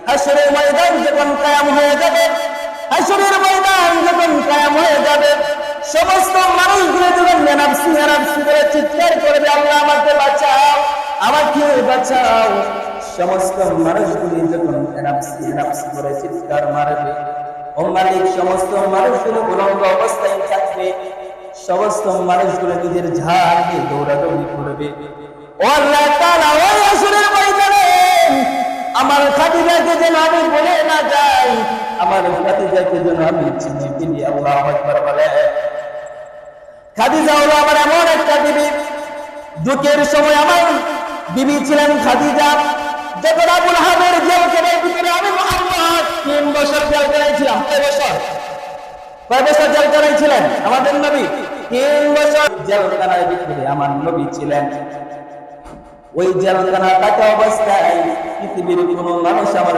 হাসরের ময়দান যখন কায়েম হয়ে যাবে, হাসরের ময়দান যখন কায়েম হয়ে যাবে, সমস্ত মানুষগুলো যখন নাফসি নাফসি করে চিৎকার করবে, আল্লাহ আমাকে বাঁচাও, আমাকে বাঁচাও। সমস্ত মানুষগুলি যখন নাফসি নাফসি করে চিৎকার মারবে, ও মালিক সমস্ত মানুষগুলো উলঙ্গ অবস্থায় থাকবে, সমস্ত মানুষগুলো নিজের ঝাড় দিয়ে দৌড়াদৌড়ি করবে। ও আল্লাহ তাআলা, ওই হাসরের ময়দানে আমার খাদিজাকে যেন আমি বলে না যাই, আমার খাদিজাকে যেন আমি চিনে ফেলি। আল্লাহু আকবার বলে। খাদিজা হলো আমার এমন একটা বিবি, যুগের সময় আমার বিবি ছিলেন খাদিজা। যখন আবুল আহাবের জেলখানার ভিতরে আমি মুহাম্মদ 3 বছর জেলখানায় ছিলাম। কয় বছর জেলখানায় ছিলেন আমাদের নবী? 3 বছর জেলখানার ভিতরে আমার নবী ছিলেন। ওই জেলখানা থাকা অবস্থায় পৃথিবীর কোনো মানুষ আমার